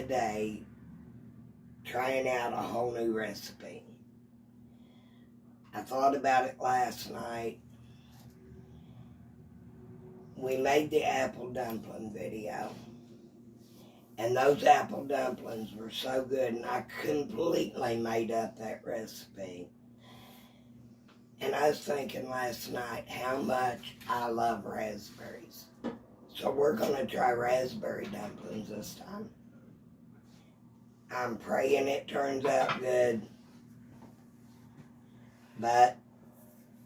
today trying out a whole new recipe. I thought about it last night. We made the apple dumpling video. And those apple dumplings were so good, and I completely made up that recipe. And I was thinking last night how much I love raspberries. So we're going to try raspberry dumplings this time. I'm praying it turns out good. But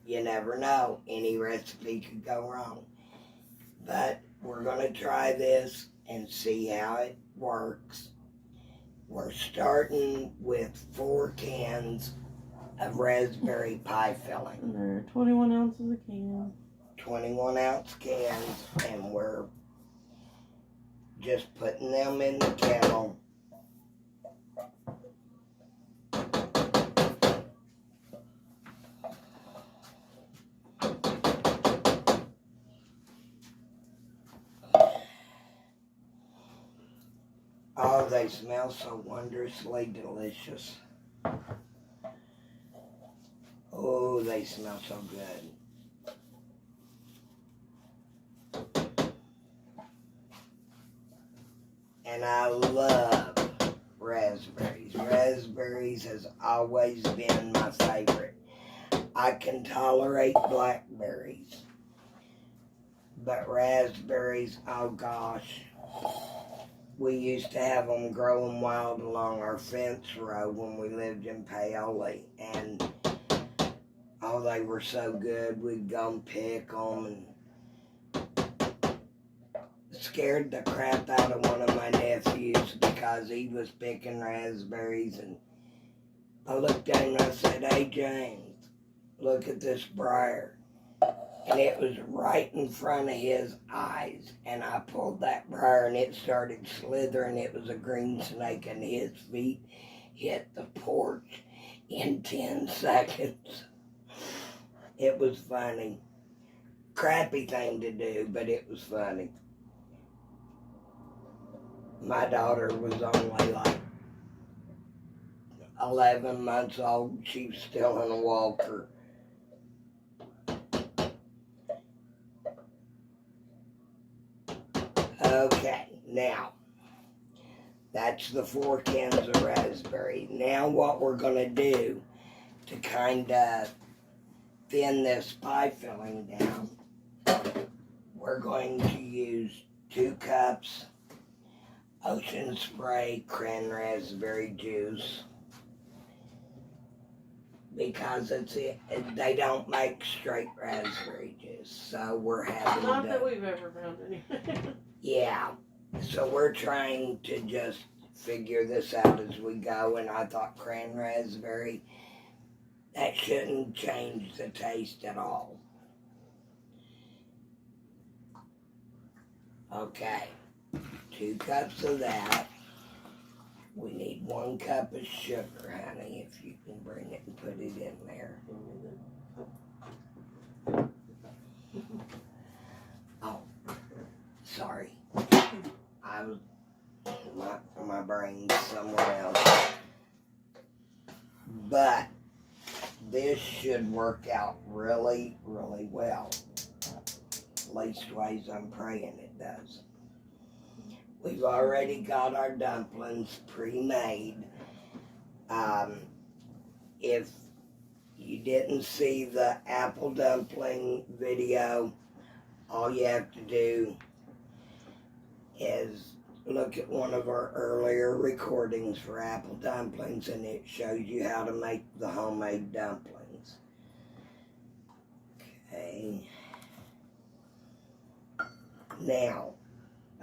you never know. Any recipe could go wrong. But we're going to try this and see how it works. We're starting with 4 cans of raspberry pie filling. And they're 21 ounces a can. 21 ounce cans, and we're just putting them in the kettle. Oh, they smell so wondrously delicious. Oh, they smell so good. And I love raspberries. Raspberries has always been my favorite. I can tolerate blackberries. But raspberries, oh gosh. We used to have them growing wild along our fence row when we lived in Paoli. And oh, they were so good. We'd go and pick them and scared the crap out of one of my nephews because he was picking raspberries. And I looked at him and I said, "Hey, James, look at this briar." And it was right in front of his eyes. And I pulled that briar and it started slithering. It was a green snake and his feet hit the porch in 10 seconds. It was funny. Crappy thing to do, but it was funny. My daughter was only like 11 months old. She was still in a walker. Okay, now, that's the 4 cans of raspberry. Now what we're going to do to kind of thin this pie filling down, we're going to use 2 cups Ocean Spray cran raspberry juice because they don't make straight raspberry juice, so we're having Not that we've ever found any. Yeah, so we're trying to just figure this out as we go, and I thought cran raspberry, that shouldn't change the taste at all. Okay, 2 cups of that. We need 1 cup of sugar, honey, if you can bring it and put it in there. Oh, sorry. I was, my brain's somewhere else. But this should work out really, really well. Leastways I'm praying it does. We've already got our dumplings pre-made. If you didn't see the apple dumpling video, all you have to do is look at one of our earlier recordings for apple dumplings, and it shows you how to make the homemade dumplings. Okay. Now,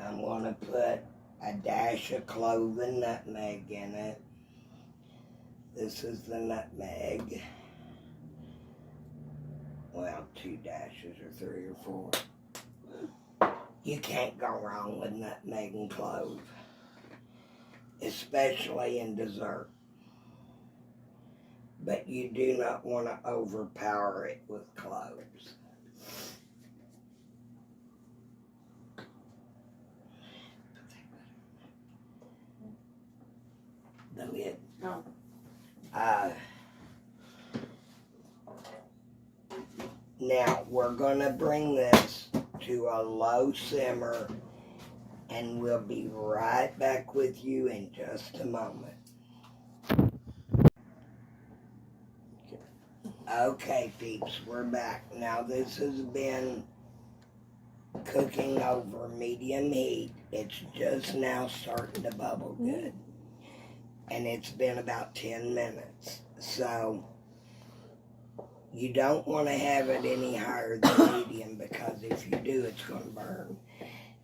I'm going to put a dash of clove and nutmeg in it. This is the nutmeg. Well, 2 dashes or 3 or 4. You can't go wrong with nutmeg and clove, especially in dessert. But you do not want to overpower it with cloves. the lid. Oh. Now we're gonna bring this to a low simmer, and we'll be right back with you in just a moment. Okay, peeps, we're back. Now this has been cooking over medium heat. It's just now starting to bubble good. And it's been about 10 minutes. So you don't want to have it any higher than medium, because if you do, it's going to burn.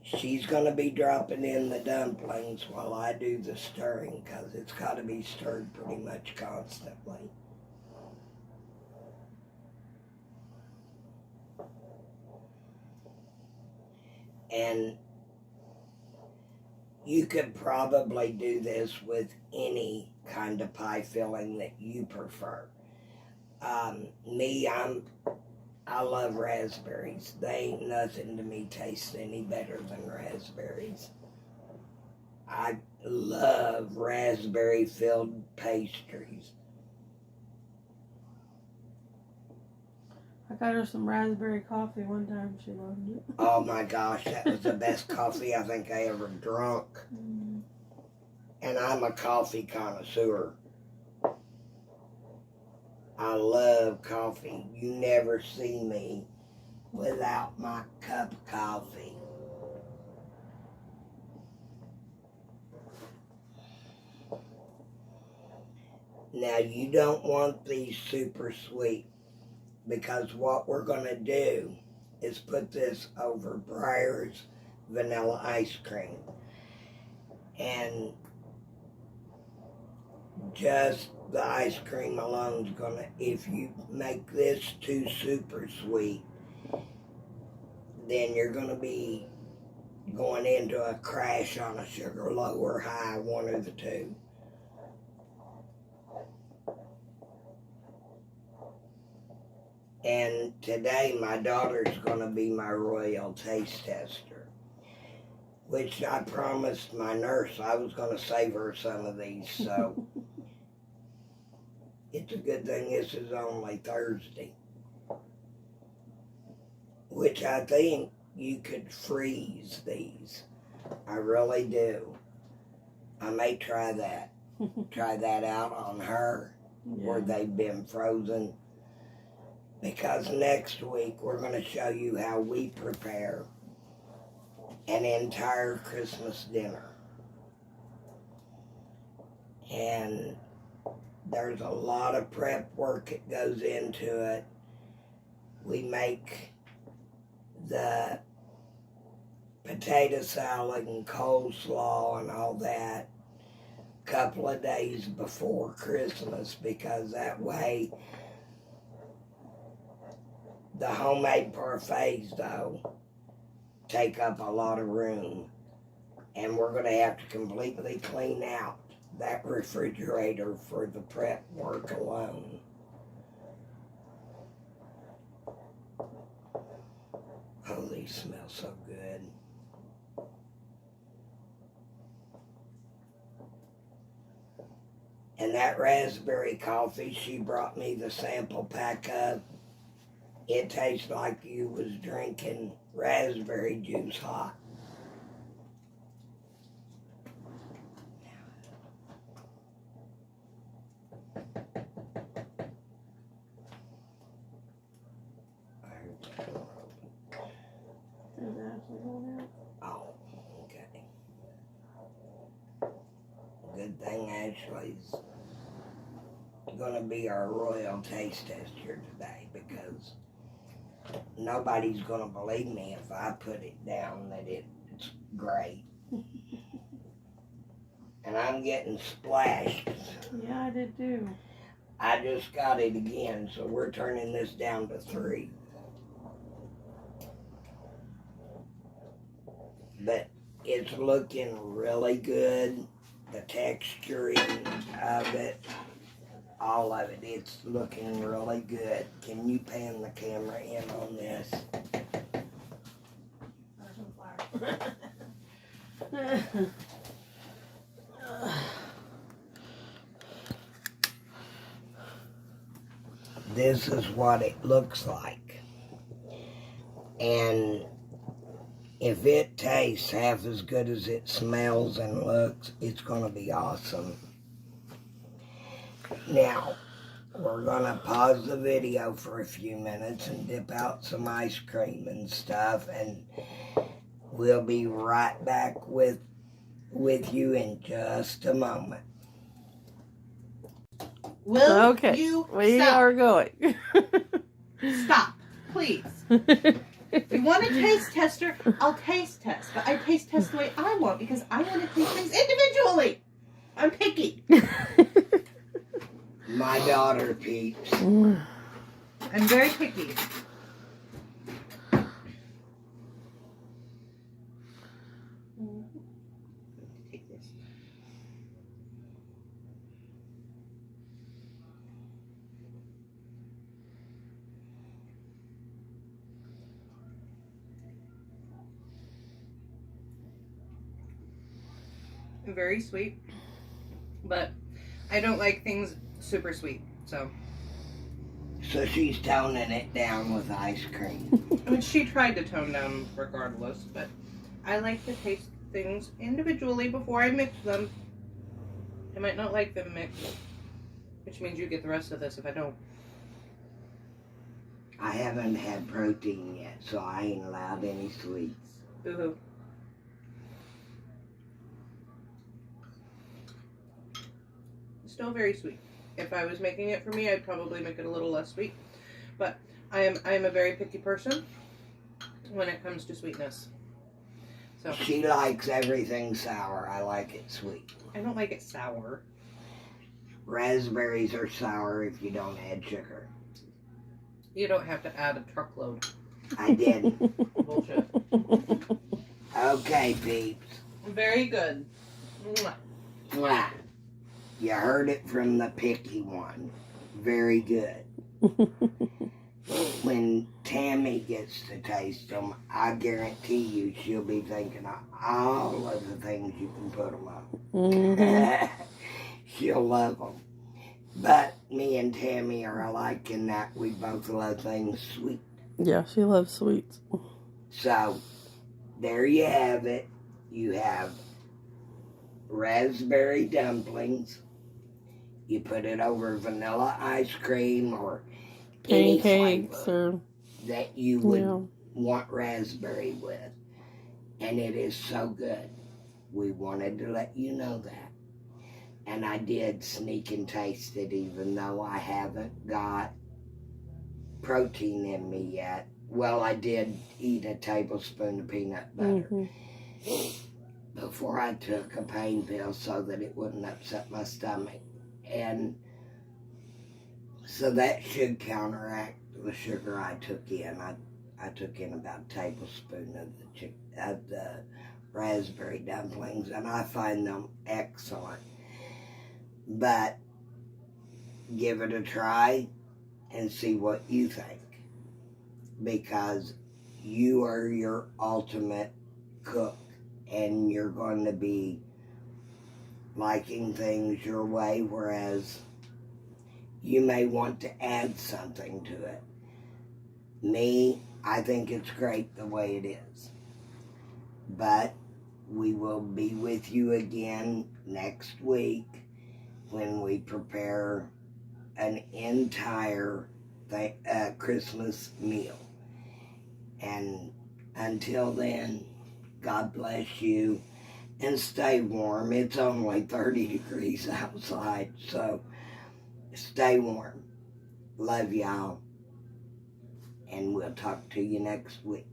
She's going to be dropping in the dumplings while I do the stirring, because it's got to be stirred pretty much constantly. And you could probably do this with any kind of pie filling that you prefer. I love raspberries. They ain't nothing to me tastes any better than raspberries. I love raspberry filled pastries. I got her some raspberry coffee one time. She loved it. Oh my gosh, that was the best coffee I think I ever drunk. And I'm a coffee connoisseur. I love coffee. You never see me without my cup of coffee. Now you don't want these super sweet, because what we're going to do is put this over Breyer's vanilla ice cream. And just the ice cream alone is going to, if you make this too super sweet, then you're going to be going into a crash on a sugar low or high, one or the two. And today my daughter's going to be my royal taste tester, which I promised my nurse I was going to save her some of these, so it's a good thing this is only Thursday, which I think you could freeze these. I really do. I may try that. Try that out on her, where they've been frozen. Because next week we're going to show you how we prepare an entire Christmas dinner. And there's a lot of prep work that goes into it. We make the potato salad and coleslaw and all that a couple of days before Christmas, because that way the homemade parfaits, though, take up a lot of room. And we're going to have to completely clean out that refrigerator for the prep work alone. Oh, these smell so good. And that raspberry coffee she brought me the sample pack of, it tastes like you was drinking raspberry juice hot. Oh, okay. Good thing Ashley's gonna be our royal taste tester today, because nobody's gonna believe me if I put it down that it's great. And I'm getting splashed. Yeah, I did too. I just got it again, so we're turning this down to 3. But it's looking really good. The texturing of it, all of it, it's looking really good. Can you pan the camera in on this? this is what it looks like. And if it tastes half as good as it smells and looks, it's going to be awesome. Now, we're going to pause the video for a few minutes and dip out some ice cream and stuff, and we'll be right back with you in just a moment. Will you we stop? are going. Stop, please. If you want a taste tester, I'll taste test. But I taste test the way I want because I want to taste things individually. I'm picky. My daughter peeps. I'm very picky. Take this. Very sweet, but I don't like things super sweet, so. So she's toning it down with ice cream. I mean, she tried to tone down regardless, but I like to taste things individually before I mix them. I might not like them mixed, which means you get the rest of this if I don't. I haven't had protein yet, so I ain't allowed any sweets. Boo-hoo. Still very sweet. If I was making it for me, I'd probably make it a little less sweet. But I am a very picky person when it comes to sweetness. So She likes everything sour. I like it sweet. I don't like it sour. Raspberries are sour if you don't add sugar. You don't have to add a truckload. I didn't. Bullshit. Okay, peeps. Very good. Mwah. Mwah. You heard it from the picky one. Very good. When Tammy gets to taste them, I guarantee you she'll be thinking of all of the things you can put them on. Mm-hmm. She'll love them. But me and Tammy are alike in that we both love things sweet. Yeah, she loves sweets. So, there you have it. You have raspberry dumplings. You put it over vanilla ice cream or any Pancakes flavor or that you would yeah. want raspberry with. And it is so good. We wanted to let you know that. And I did sneak and taste it even though I haven't got protein in me yet. Well, I did eat a tablespoon of peanut butter before I took a pain pill so that it wouldn't upset my stomach. And so that should counteract the sugar I took in. I took in about a tablespoon of the raspberry dumplings, and I find them excellent. But give it a try and see what you think, because you are your ultimate cook, and you're going to be liking things your way, whereas you may want to add something to it. Me, I think it's great the way it is. But we will be with you again next week when we prepare an entire Christmas meal. And until then, God bless you and stay warm. It's only 30 degrees outside, so stay warm. Love y'all, and we'll talk to you next week.